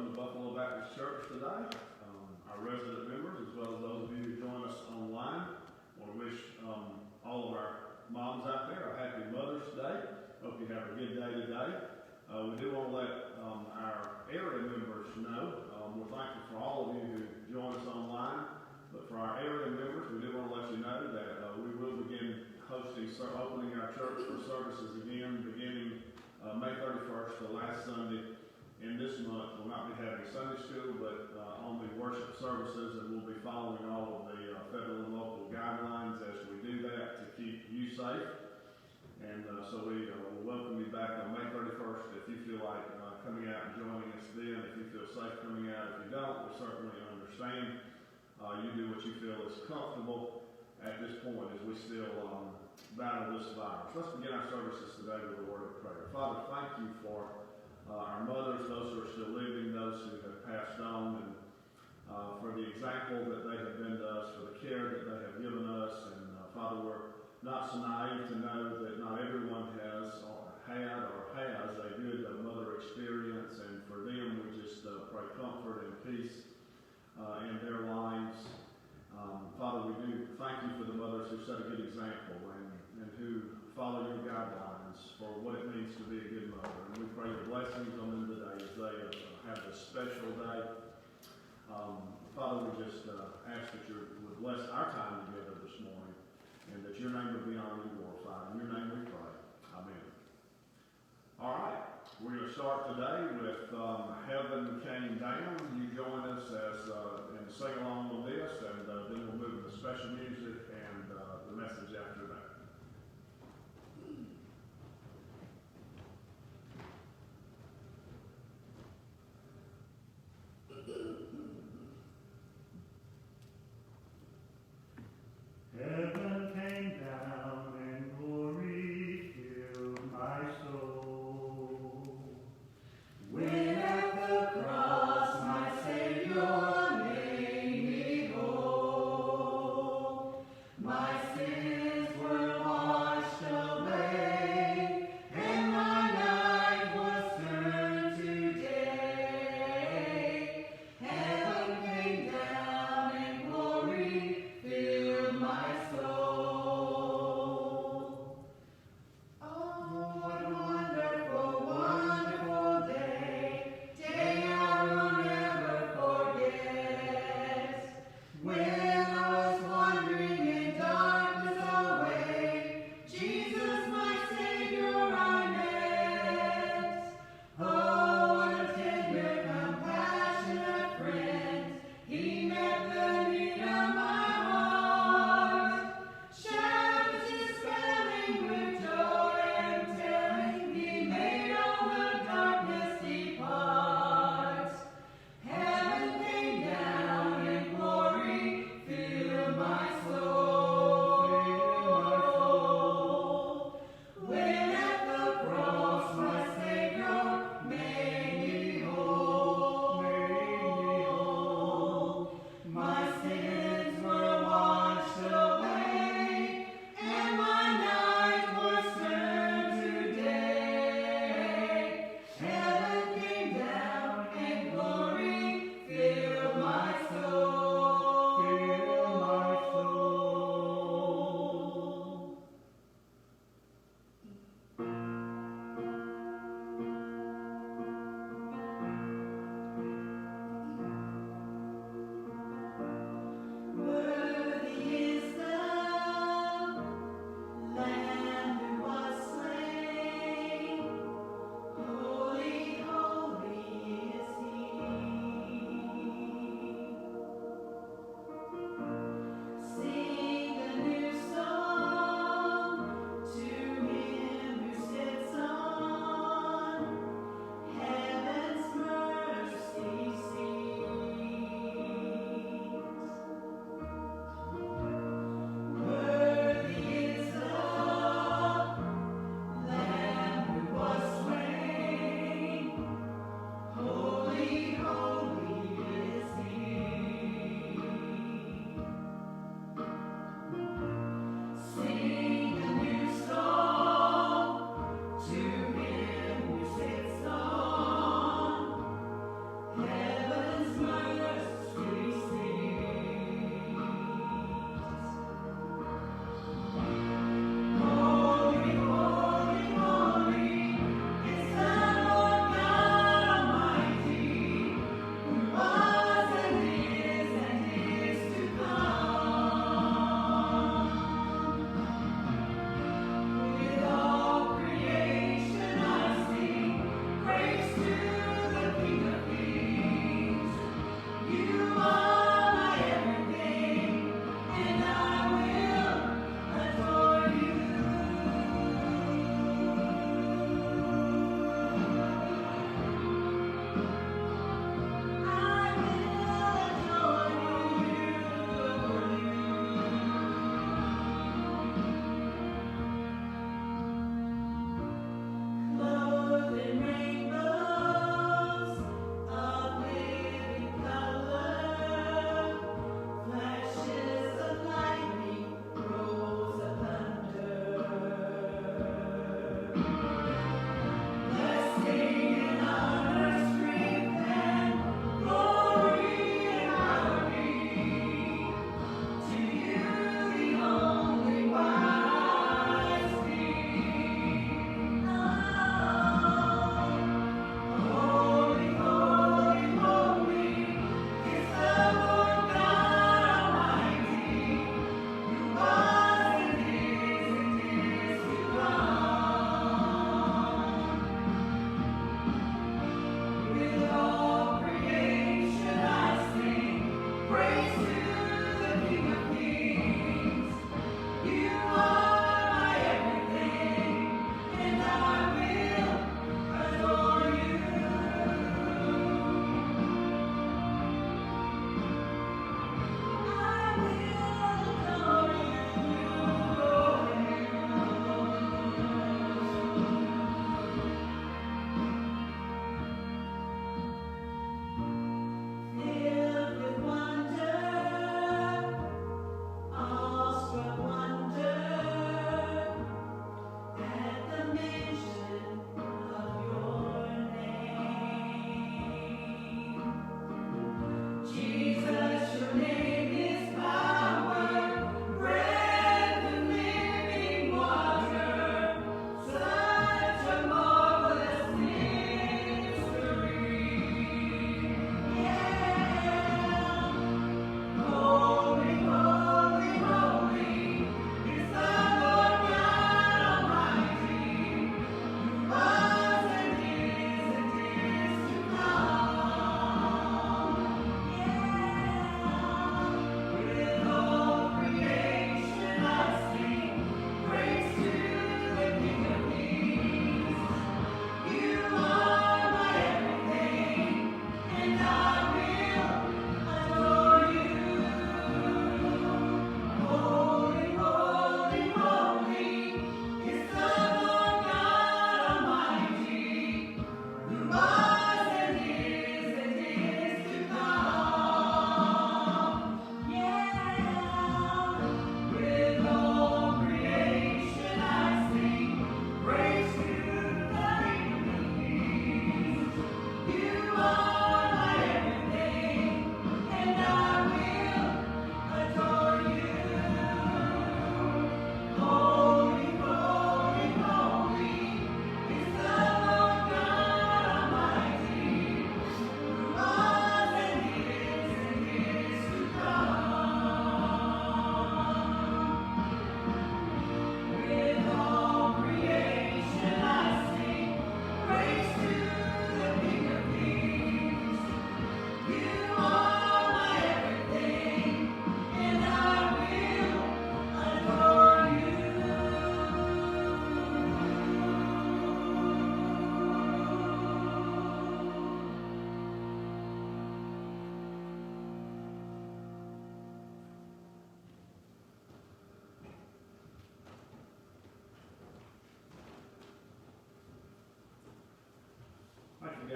welcome to Buffalo Baptist Church today. Our resident members, as well as those of you who join us online. I want to wish all of our moms out there a happy Mother's Day. Hope you have a good day today. We do want to let our area members know. We're thankful for all of you who join us online. But for our area members, we do want to let you know that we will begin opening our church for services again, beginning May 31st, the last Sunday in this month. We'll not be having Sunday school, but only worship services, and we'll be following all of the federal and local guidelines as we do that to keep you safe. And so we will welcome you back on May 31st if you feel like coming out and joining us then. If you feel safe coming out, if you don't, we certainly understand. You do what you feel is comfortable at this point as we still battle this virus. Let's begin our services today with a word of prayer. Father, thank you for our mothers, those who are still living, those who have passed on, and for the example that they have been to us, for the care that they have given us. And Father, we're not so naive to know that not everyone has or had or has a good mother experience, and for them we just pray comfort and peace in their lives. Father, we do thank you for the mothers who set a good example and who follow your guidelines for what it means to be a good mother. And we pray your blessings on them today as they have this special day. Father, we just ask that you would bless our time together this morning, and that your name would be honored and glorified. In your name we pray. Amen. All right, we're going to start today with Heaven Came Down. You join us and sing along on this, and then we'll move to special music and the message after that. Heaven came down and glory filled my soul. When at the cross my Savior made me whole, my sins were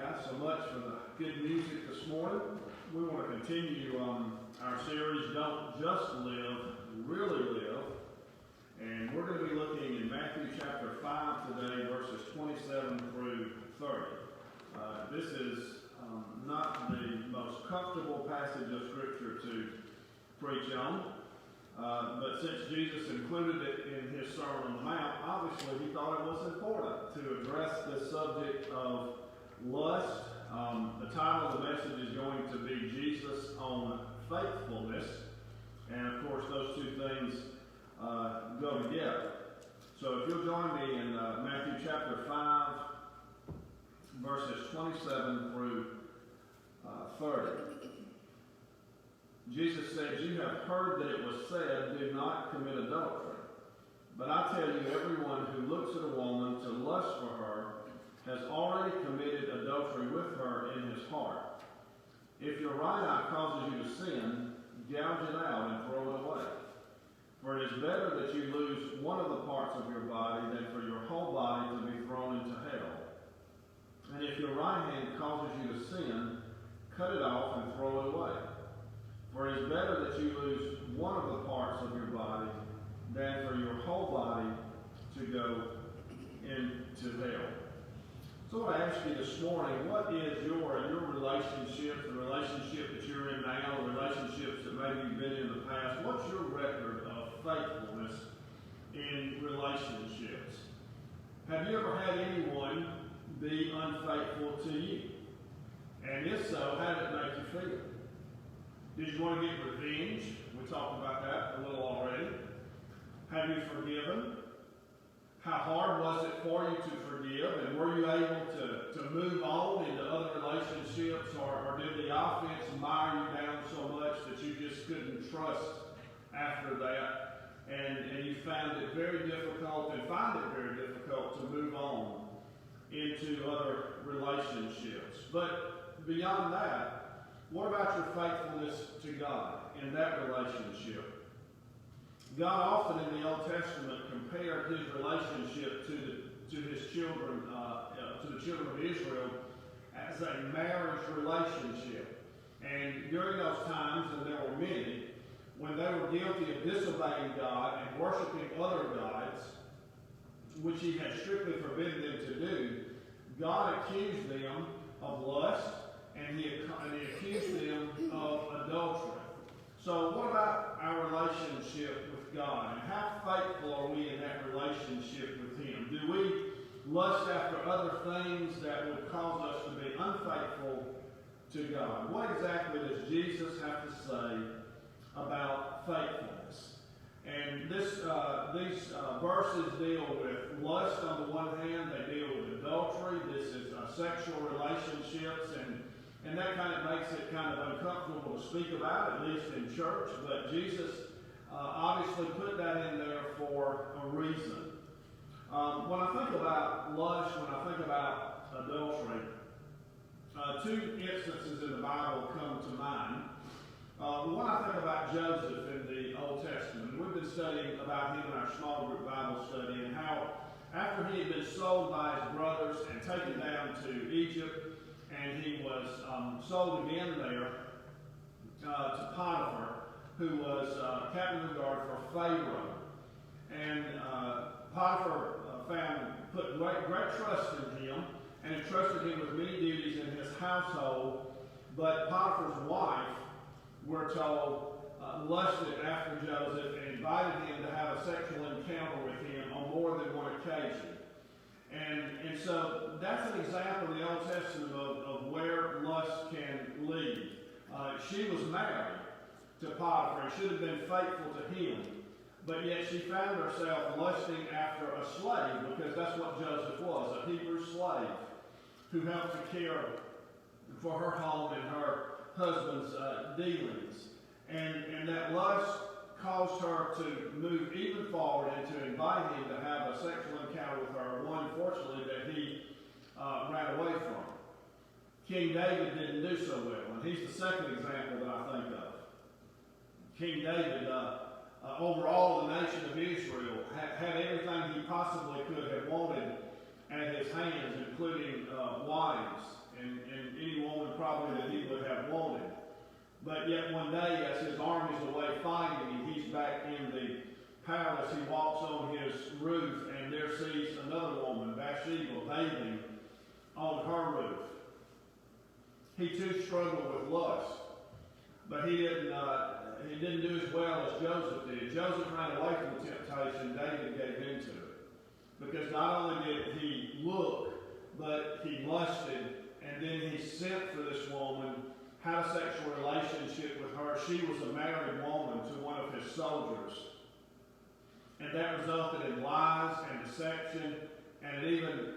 guys so much for the good music this morning. We want to continue our series, Don't Just Live, Really Live. And we're going to be looking in Matthew chapter 5 today, verses 27 through 30. This is not the most comfortable passage of Scripture to preach on. But since Jesus included it in his Sermon on the Mount, obviously he thought it was important to address this subject of lust. The title of the message is going to be Jesus on Faithfulness. And of course those two things go together. So if you'll join me in Matthew chapter 5, verses 27 through 30. Jesus said, "You have heard that it was said, 'Do not commit adultery.' But I tell you, everyone who looks at a woman to lust for her has already committed adultery with her in his heart. If your right eye causes you to sin, gouge it out and throw it away. For it is better that you lose one of the parts of your body than for your whole body to be thrown into hell. And if your right hand causes you to sin, cut it off and throw it away. For it is better that you lose one of the parts of your body than for your whole body to go into hell." So I ask you this morning, what is your relationship, the relationship that you're in now, the relationships that maybe you've been in the past, what's your record of faithfulness in relationships? Have you ever had anyone be unfaithful to you? And if so, how did it make you feel? Did you want to get revenge? We talked about that a little already. Have you forgiven? How hard was it for you to forgive? And were you able to move on into other relationships? Or did the offense mire you down so much that you just couldn't trust after that? And you found it very difficult and find it very difficult to move on into other relationships. But beyond that, what about your faithfulness to God in that relationship? God often in the Old Testament compared his relationship to his children, to the children of Israel, as a marriage relationship. And during those times, and there were many, when they were guilty of disobeying God and worshiping other gods, which he had strictly forbidden them to do, God accused them of lust, and he accused them of adultery. So what about our relationship with God? And how faithful are we in that relationship with him? Do we lust after other things that would cause us to be unfaithful to God? What exactly does Jesus have to say about faithfulness? And these verses deal with lust on the one hand. They deal with adultery. This is sexual relationships, and that kind of makes it kind of uncomfortable to speak about, at least in church. But Jesus obviously put that in there for a reason. When I think about lust, when I think about adultery, two instances in the Bible come to mind. One, I think about Joseph in the Old Testament. We've been studying about him in our small group Bible study, and how after he had been sold by his brothers and taken down to Egypt, and he was sold again there to Potiphar, who was captain of the guard for Pharaoh. And Potiphar put great trust in him and entrusted him with many duties in his household. But Potiphar's wife, we're told, lusted after Joseph and invited him to have a sexual encounter with him on more than one occasion. And so that's an example in the Old Testament of where lust can lead. She was married to Potiphar and should have been faithful to him, but yet she found herself lusting after a slave, because that's what Joseph was, a Hebrew slave who helped to care for her home and her husband's dealings. And that lust caused her to move even forward and to invite him to have a sexual encounter with her, one, fortunately, that he ran away from. King David didn't do so well, and he's the second example that I think of. King David, over all the nation of Israel, had everything he possibly could have wanted at his hands, including wives and any woman probably that he would have wanted. But yet one day, as his army's away fighting, and he's back in the palace, he walks on his roof, and there sees another woman, Bathsheba, bathing on her roof. He too struggled with lust, but he didn't do as well as Joseph did. Joseph ran away from the temptation. David gave into it, because not only did he look, but he lusted, and then he sent for this woman, had a sexual relationship with her. She was a married woman to one of his soldiers. And that resulted in lies and deception, and it even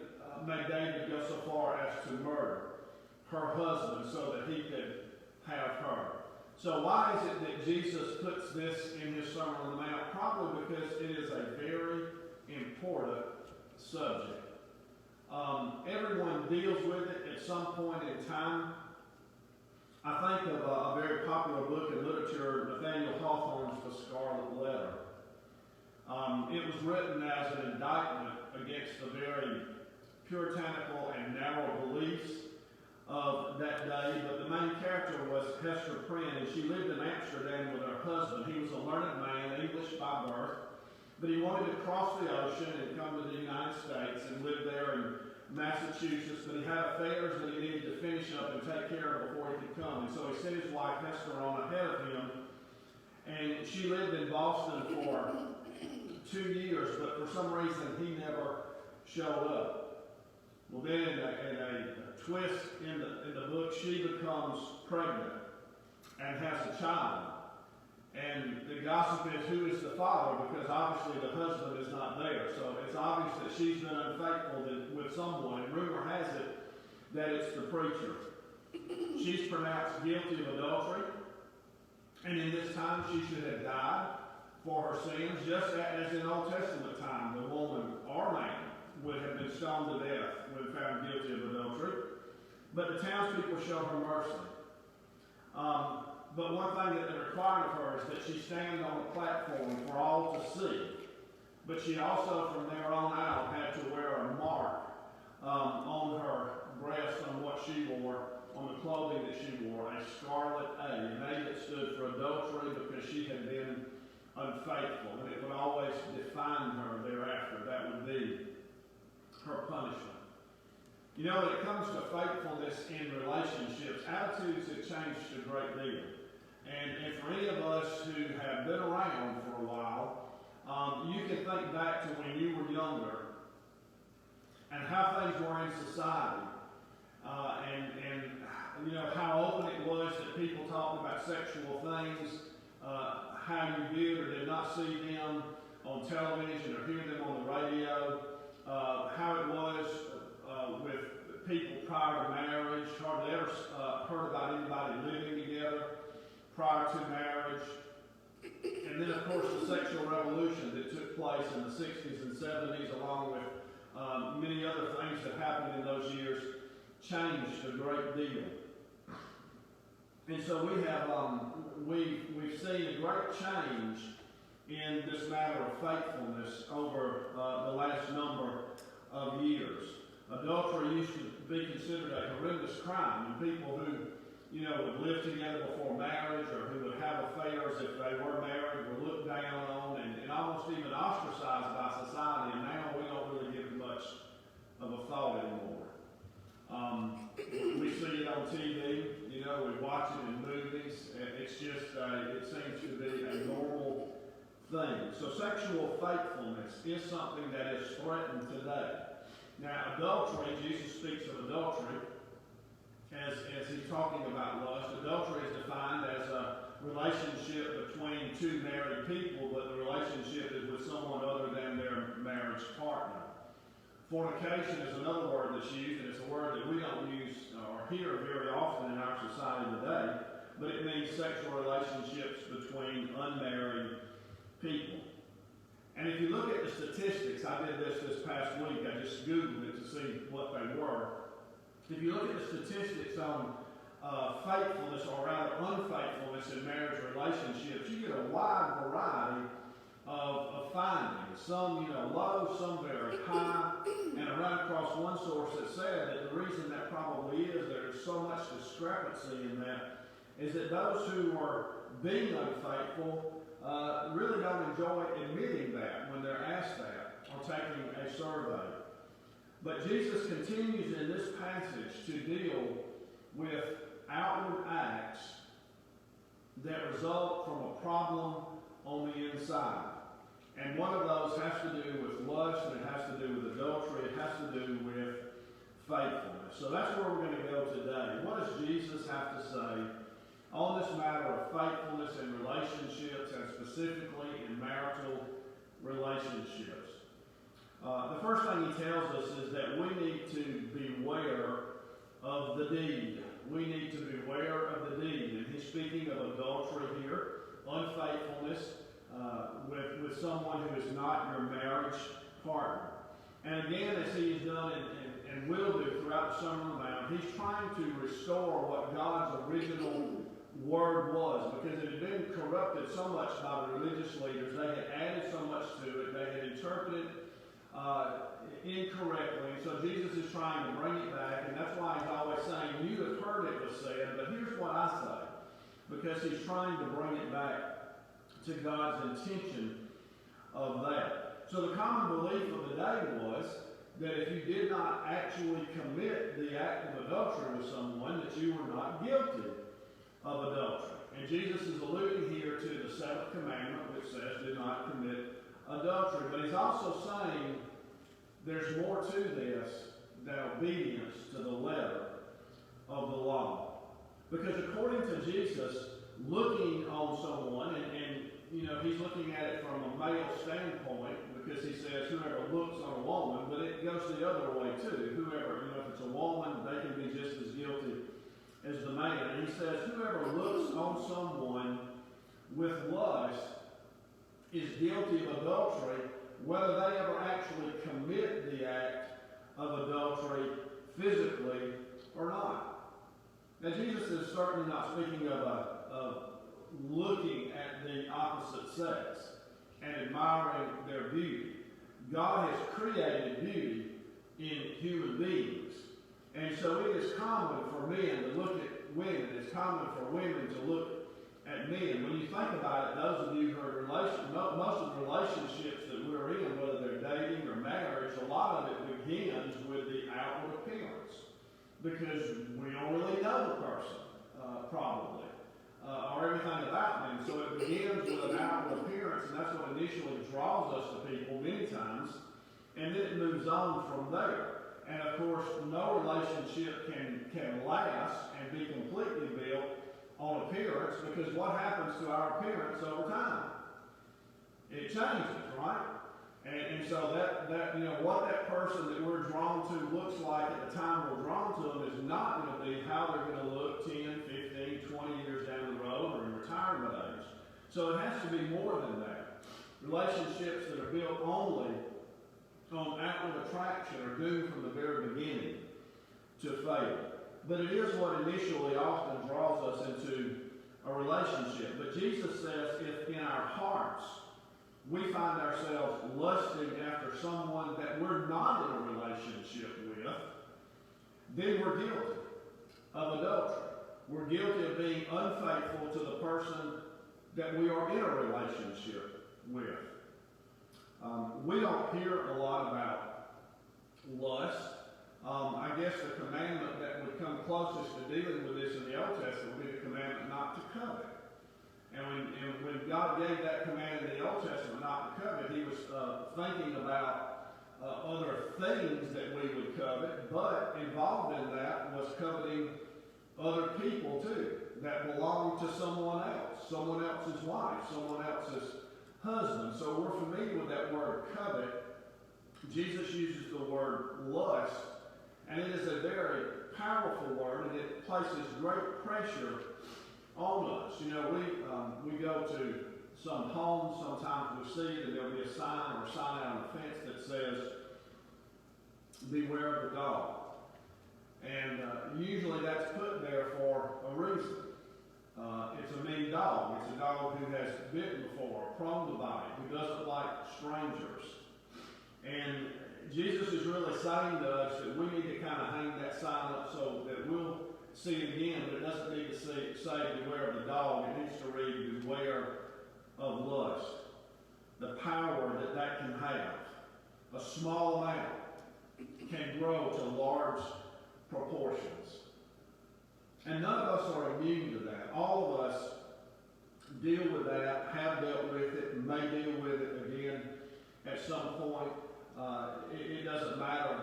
made David go so far as to murder her husband so that he could have her. So why is it that Jesus puts this in his Sermon on the Mount? Probably because it is a very important subject. Everyone deals with it at some point in time. I think of a very popular book in literature, Nathaniel Hawthorne's The Scarlet Letter. It was written as an indictment against the very puritanical and narrow beliefs of that day, but the main character was Hester Prynne, and she lived in Amsterdam with her husband. He was a learned man, English by birth, but he wanted to cross the ocean and come to the United States and live there in Massachusetts, but he had affairs that he needed to finish up and take care of before he could come. And so he sent his wife Hester on ahead of him, and she lived in Boston for 2 years, but for some reason he never showed up. Well, then in a twist in the book, she becomes pregnant and has a child. And the gossip is, who is the father? Because obviously the husband is not there. So it's obvious that she's been unfaithful with someone. And rumor has it that it's the preacher. She's pronounced guilty of adultery. And in this time, she should have died for her sins, just as in Old Testament time, the woman or man would have been stoned to death when found guilty of adultery. But the townspeople show her mercy. But one thing that they required of her is that she stand on a platform for all to see. But she also, from there on out, had to wear a mark on her breast on what she wore, on the clothing that she wore, a scarlet A. An A that stood for adultery because she had been unfaithful, and it would always define her thereafter. That would be her punishment. You know, when it comes to faithfulness in relationships, attitudes have changed a great deal. And for any of us who have been around for a while, you can think back to when you were younger and how things were in society. And you know, how open it was that people talked about sexual things, how you did or did not see them on television or hear them on the radio, how it was with people prior to marriage, hardly ever heard about anybody living together prior to marriage. And then, of course, the sexual revolution that took place in the 60s and 70s, along with many other things that happened in those years, changed a great deal. And so we have we've seen a great change in this matter of faithfulness over the last number of years. Adultery used to be considered a horrendous crime, and people who, you know, would live together before marriage or who would have affairs if they were married were looked down on and almost even ostracized by society, and now we don't really give it much of a thought anymore. We see it on TV, you know, we watch it in movies. It's just, it seems to be a normal thing. So sexual faithfulness is something that is threatened today. Now, adultery, Jesus speaks of adultery as he's talking about lust. Adultery is defined as a relationship between two married people, but the relationship is with someone other than their marriage partner. Fornication is another word that's used, and it's a word that we don't use or hear very often in our society today, but it means sexual relationships between unmarried people. And if you look at the statistics, I did this past week, I just Googled it to see what they were. If you look at the statistics on faithfulness, or rather unfaithfulness in marriage relationships, you get a wide variety of findings. Some, you know, low, some very high. And I ran across one source that said that the reason that probably is, discrepancy in that is that those who are being unfaithful really don't enjoy admitting that when they're asked that or taking a survey. But Jesus continues in this passage to deal with outward acts that result from a problem on the inside. And one of those has to do with lust, and it has to do with adultery, it has to do with faithfulness. So that's where we're going to go today. What does Jesus have to say on this matter of faithfulness in relationships, and specifically in marital relationships? The first thing he tells us is that we need to beware of the deed. We need to beware of the deed. And he's speaking of adultery here, unfaithfulness with someone who is not your marriage partner. And again, as he has done and will do throughout the Sermon on the Mount, he's trying to restore what God's original word was, because it had been corrupted so much by the religious leaders. They had added so much to it. They had interpreted incorrectly. So Jesus is trying to bring it back, and that's why he's always saying, you have heard it was said, but here's what I say. Because he's trying to bring it back to God's intention of that. So the common belief of the day was that if you did not actually commit the act of adultery with someone, that you were not guilty of adultery. And Jesus is alluding here to the seventh commandment, which says, do not commit adultery. But he's also saying there's more to this than obedience to the letter of the law. Because according to Jesus, looking on someone, and he's looking at it from a male standpoint, because he says whoever looks on a woman, but it goes the other way too. Whoever, if it's a woman, they can be just as guilty as the man. And he says whoever looks on someone with lust is guilty of adultery, whether they ever actually commit the act of adultery physically or not. Now, Jesus is certainly not speaking of looking at the opposite sex and admiring their beauty. God has created beauty in human beings. And so it is common for men to look at women. It's common for women to look at men. When you think about it, those of you who are most of the relationships that we're in, whether they're dating or marriage, a lot of it begins with the outward appearance. Because we don't really know the person, probably, or everything about them. So it begins with an outward appearance, and that's what initially draws us to people many times, and then it moves on from there. And of course, no relationship can last and be completely built on appearance, because what happens to our appearance over time? It changes, right? And so that what that person that we're drawn to looks like at the time we're drawn to them is not going to be how they're going to look 10, 15, 20 years down the road or in retirement age. So it has to be more than that. Relationships that are built only on outward attraction are doomed from the very beginning to fail. But it is what initially often draws us into a relationship. But Jesus says if in our hearts we find ourselves lusting after someone that we're not in a relationship with, then we're guilty of adultery. We're guilty of being unfaithful to the person that we are in a relationship with. We don't hear a lot about lust. I guess the commandment that would come closest to dealing with this in the Old Testament would be the commandment not to covet. And when God gave that command in the Old Testament not to covet, he was thinking about other things that we would covet, but involved in that was coveting other people too, that belonged to someone else's wife, someone else's husband. So we're familiar with that word covet. Jesus uses the word lust, and it is a very powerful word, and it places great pressure on us. We go to some homes, sometimes we see it, and there'll be a sign or a sign out on the fence that says, beware of the dog. And usually that's put there for a reason. It's a mean dog. It's a dog who has bitten before, prone to bite, who doesn't like strangers. And Jesus is really saying to us that we need to kind of hang that sign up so that we'll see it again, but it doesn't need to say beware of the dog. It needs to read beware of lust. The power that can have. A small amount can grow to large proportions. And none of us are immune to that. All of us deal with that, have dealt with it, may deal with it again at some point. It doesn't matter,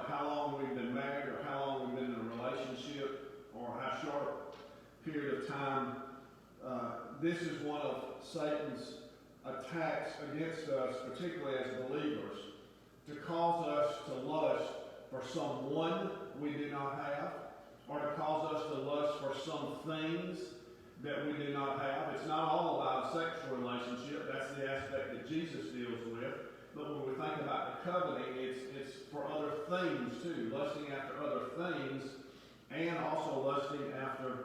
how long we've been married or how long we've been in a relationship or how short a period of time. This is one of Satan's attacks against us, particularly as believers, to cause us to lust for someone we do not have, or to cause us to lust for some things that we do not have. It's not all about a sexual relationship. That's the aspect that Jesus deals with. But when we think about the coveting, it's for other things too, lusting after other things and also lusting after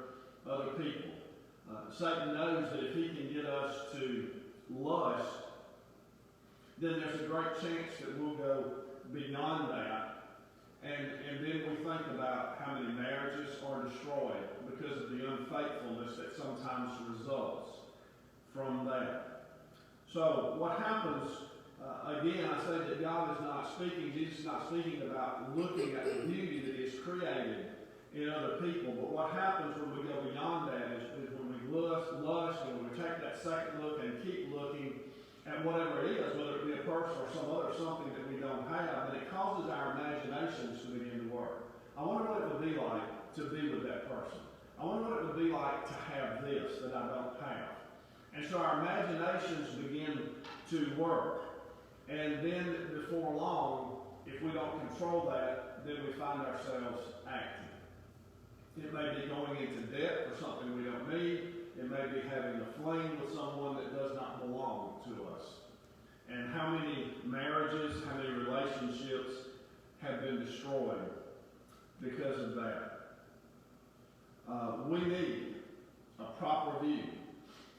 other people. Satan knows that if he can get us to lust, then there's a great chance that we'll go beyond that. And then we think about how many marriages are destroyed because of the unfaithfulness that sometimes results from that. So what happens, again, I say that God is not speaking, Jesus is not speaking about looking at the beauty that is created in other people. But what happens when we go beyond that is when we lust and when we take that second look and keep looking at whatever it is, whether it be a purse or some other something that we don't have, and it causes our imaginations to begin to work. I wonder what it would be like to be with that person. I wonder what it would be like to have this that I don't have. And so our imaginations begin to work. And then before long, if we don't control that, then we find ourselves acting. It may be going into debt for something we don't need. It may be having a fling with someone that does not belong to us. And how many marriages, how many relationships have been destroyed because of that? We need a proper view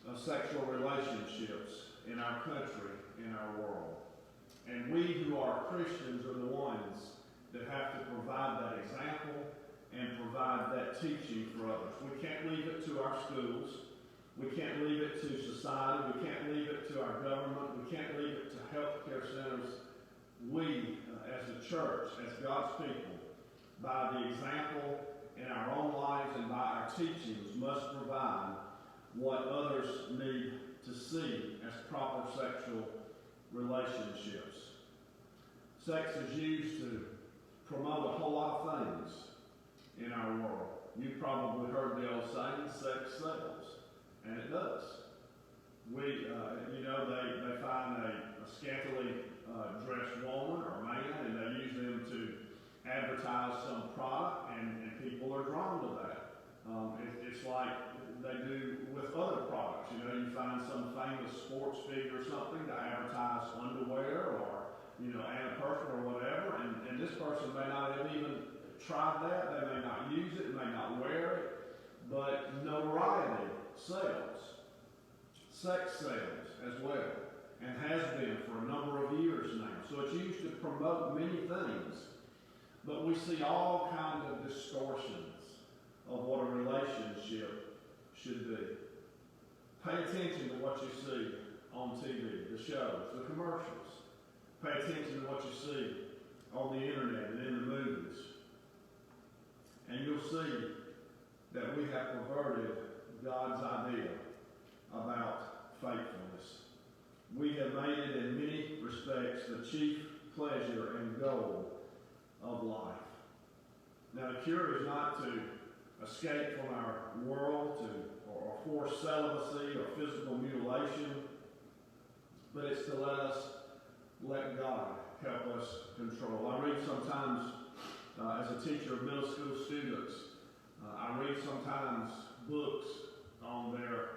of sexual relationships in our country, in our world. And we who are Christians are the ones that have to provide that example and provide that teaching for others. We can't leave it to our schools. We can't leave it to society. We can't leave it to our government. We can't leave it to healthcare centers. We, as a church, as God's people, by the example in our own lives and by our teachings, must provide what others need to see as proper sexual relationships. Sex is used to promote a whole lot of things in our world. You've probably heard the old saying, sex sells. And it does. They find a scantily dressed woman or man, and they use them to advertise some product, and people are drawn to that. It's like they do with other products. You find some famous sports figure or something to advertise underwear or, antiperspirant or whatever, and this person may not have even tried that. They may not use it, may not wear it, but notoriety sells. Sex sells as well, and has been for a number of years now. So it's used to promote many things, but we see all kinds of distortions of what a relationship should be. Pay attention to what you see on TV, the shows, the commercials. Pay attention to what you see on the internet and in the movies. And you'll see that we have perverted God's idea about faithfulness. We have made it in many respects the chief pleasure and goal of life. Now the cure is not to escape from our world or force celibacy or physical mutilation, but it's to let God help us control. I read sometimes as a teacher of middle school students, I read sometimes books on their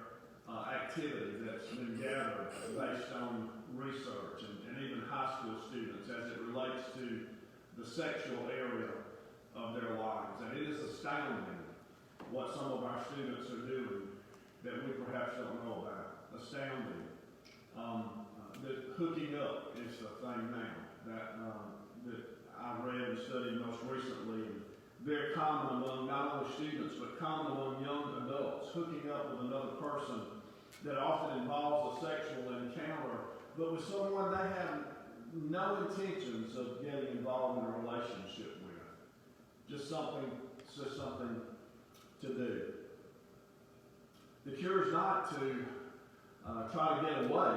activity that's been gathered based on research, and even high school students as it relates to the sexual area of their lives. And it is astounding what some of our students are doing that we perhaps don't know about. Astounding. That hooking up is the thing now that I read and studied most recently, and very common among not only students, but common among young adults, hooking up with another person that often involves a sexual encounter, but with someone they have no intentions of getting involved in a relationship with. Just something to do. The cure is not to try to get away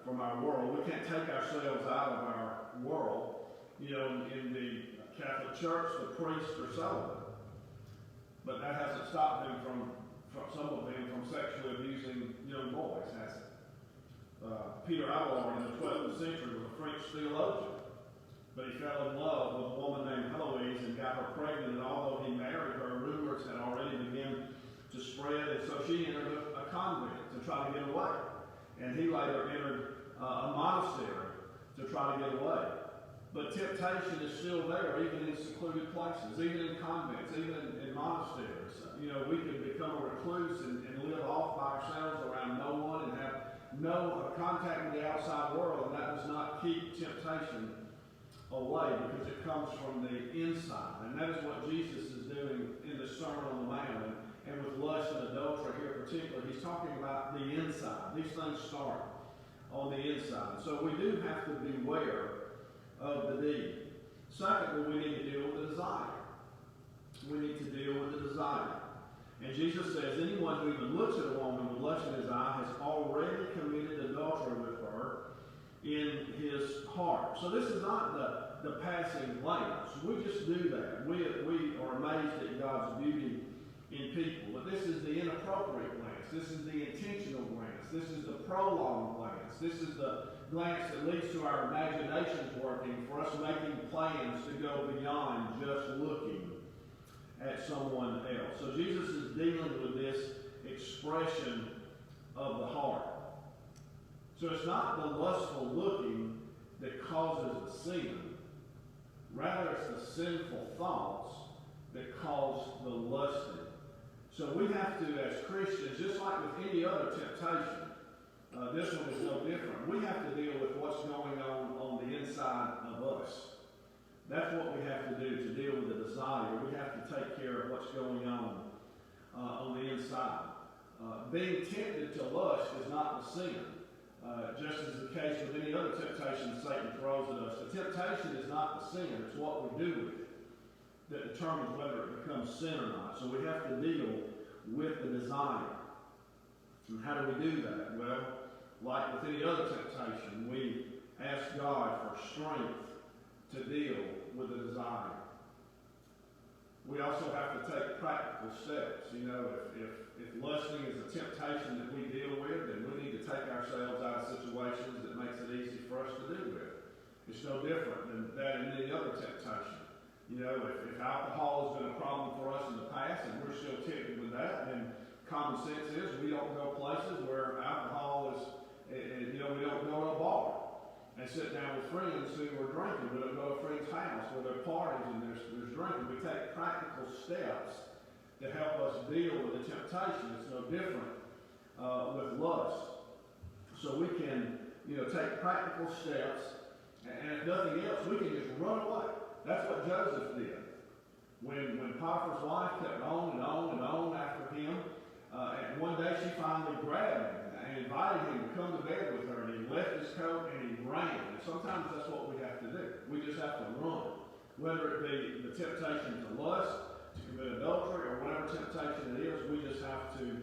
from our world. We can't take ourselves out of our world. You know, in the Catholic Church, the priests are celibate. But that hasn't stopped them from some of them from sexually abusing young boys, has it? Peter Abelard in the 12th century was a French theologian, but he fell in love with a woman named Heloise and got her pregnant, and although he married her, rumors had already begun to spread, and so she entered a convent to try to get away. And he later entered a monastery to try to get away. But temptation is still there, even in secluded places, even in convents, even in monasteries. You know, we can become a recluse and live off by ourselves around no one and have no contact with the outside world, and that does not keep temptation away because it comes from the inside. And that is what Jesus is doing in the Sermon on the Mount. And with lust and adultery here particularly, he's talking about the inside. These things start on the inside. So we do have to beware of the deed. Secondly, we need to deal with the desire. We need to deal with the desire. And Jesus says, anyone who even looks at a woman with lust in his eye has already committed adultery with her in his heart. So this is not the passing glance. We just do that. We are amazed at God's beauty in people. But this is the inappropriate glance. This is the intentional glance. This is the prolonged glance. This is the glance that leads to our imaginations working, for us making plans to go beyond just looking at someone else. So Jesus is dealing with this expression of the heart. So it's not the lustful looking that causes the sin. Rather, it's the sinful thoughts that cause the lusting. So we have to, as Christians, just like with any other temptation, this one is no different. We have to deal with what's going on the inside of us. That's what we have to do to deal with the desire. We have to take care of what's going on the inside. Being tempted to lust is not the sin. Just as the case with any other temptation Satan throws at us. The temptation is not the sin, it's what we do with it that determines whether it becomes sin or not. So we have to deal with the desire. And how do we do that? Well, like with any other temptation, we ask God for strength to deal with the desire. We also have to take practical steps. You know, if lusting is a temptation that we deal with, then we need to take ourselves out of situations that makes it easy for us to do with. It's no different than that in any other temptation. You know, if alcohol has been a problem for us in the past and we're still tempted with that, then common sense is we don't go places where alcohol is, you know, we don't go to a bar and sit down with friends who are drinking. We don't go to a friend's house where there are parties and there's drinking. We take practical steps to help us deal with the temptation. It's no different with lust. So we can, you know, take practical steps, and if nothing else, we can just run away. That's what Joseph did. When Potiphar's wife kept on and on and on after him, and one day she finally grabbed him and invited him to come to bed with her, and he left his coat and he ran. And sometimes that's what we have to do. We just have to run. Whether it be the temptation to lust, to commit adultery, or whatever temptation it is, we just have to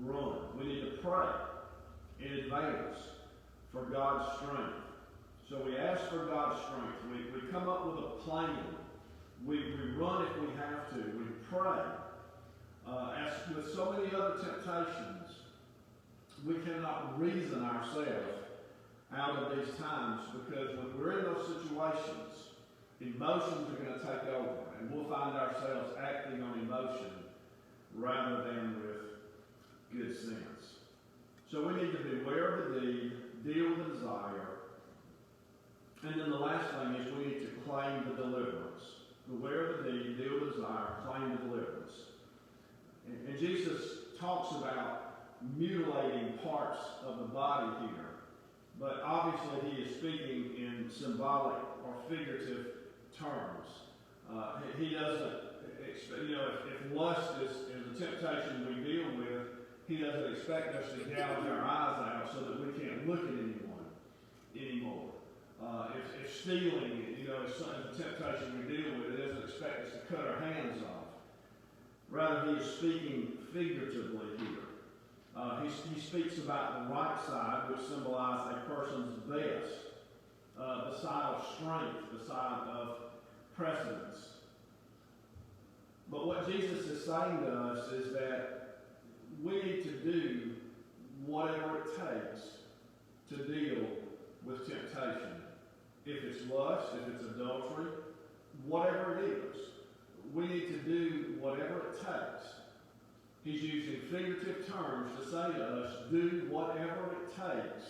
run. We need to pray in advance for God's strength. So we ask for God's strength. We come up with a plan. We run if we have to. We pray. As with so many other temptations, we cannot reason ourselves out of these times, because when we're in those situations, emotions are going to take over, and we'll find ourselves acting on emotion rather than with good sense. So we need to beware of the deed, deal with the desire, and then the last thing is we need to claim the deliverance. Beware of the deed, deal with the desire, claim the deliverance. And Jesus talks about mutilating parts of the body here, but obviously he is speaking in symbolic or figurative terms. He doesn't if lust is a temptation we deal with, he doesn't expect us to gouge our eyes out so that we can't look at anyone anymore. If stealing, is a temptation we deal with, he doesn't expect us to cut our hands off. Rather, he is speaking figuratively here. He speaks about the right side, which symbolizes a person's best, the side of strength, the side of precedence. But what Jesus is saying to us is that we need to do whatever it takes to deal with temptation. If it's lust, if it's adultery, whatever it is, we need to do whatever it takes. He's using figurative terms to say to us, do whatever it takes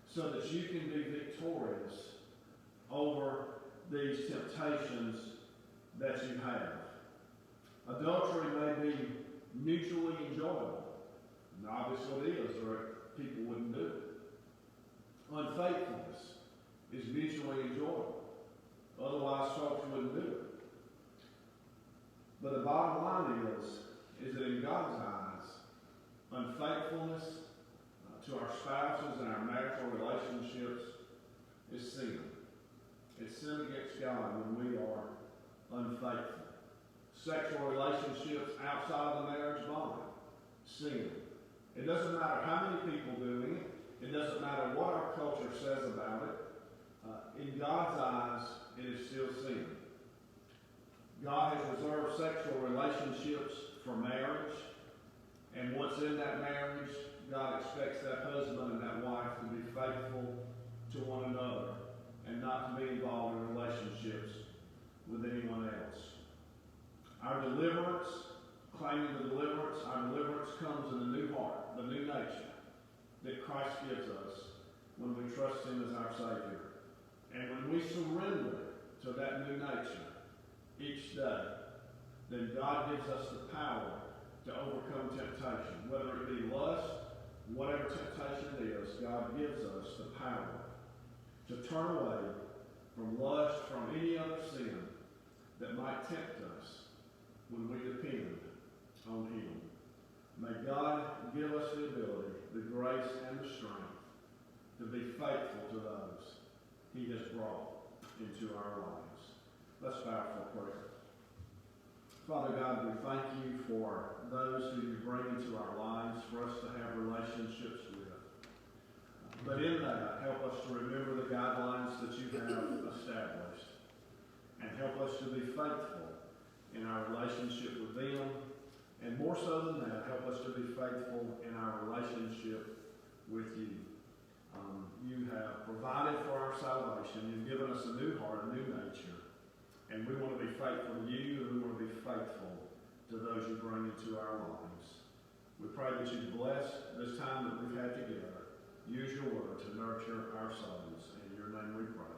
so that you can be victorious over these temptations that you have. Adultery may be mutually enjoyable. And obviously it is, or people wouldn't do it. Unfaithfulness is mutually enjoyable. Otherwise, folks wouldn't do it. But the bottom line is that in God's eyes, unfaithfulness to our spouses and our marital relationships is sin. It's sin against God when we are unfaithful. Sexual relationships outside of the marriage bond, sin. It doesn't matter how many people doing it. It doesn't matter what our culture says about it. In God's eyes, it is still sin. God has reserved sexual relationships for marriage, and once in that marriage, God expects that husband and that wife to be faithful to one another and not to be involved in relationships with anyone else. Our deliverance, claiming the deliverance, our deliverance comes in the new heart, the new nature that Christ gives us when we trust Him as our Savior. And when we surrender to that new nature each day, then God gives us the power to overcome temptation. Whether it be lust, whatever temptation it is, God gives us the power to turn away from lust, from any other sin that might tempt us when we depend on Him. May God give us the ability, the grace, and the strength to be faithful to those He has brought into our lives. Let's bow for prayer. Father God, we thank you for those who you bring into our lives for us to have relationships with. But in that, help us to remember the guidelines that you have established, and help us to be faithful in our relationship with them, and more so than that, help us to be faithful in our relationship with you. You have provided for our salvation. You've given us a new heart, a new nature. And we want to be faithful to you, and we want to be faithful to those you bring into our lives. We pray that you bless this time that we've had together. Use your word to nurture our souls. In your name we pray.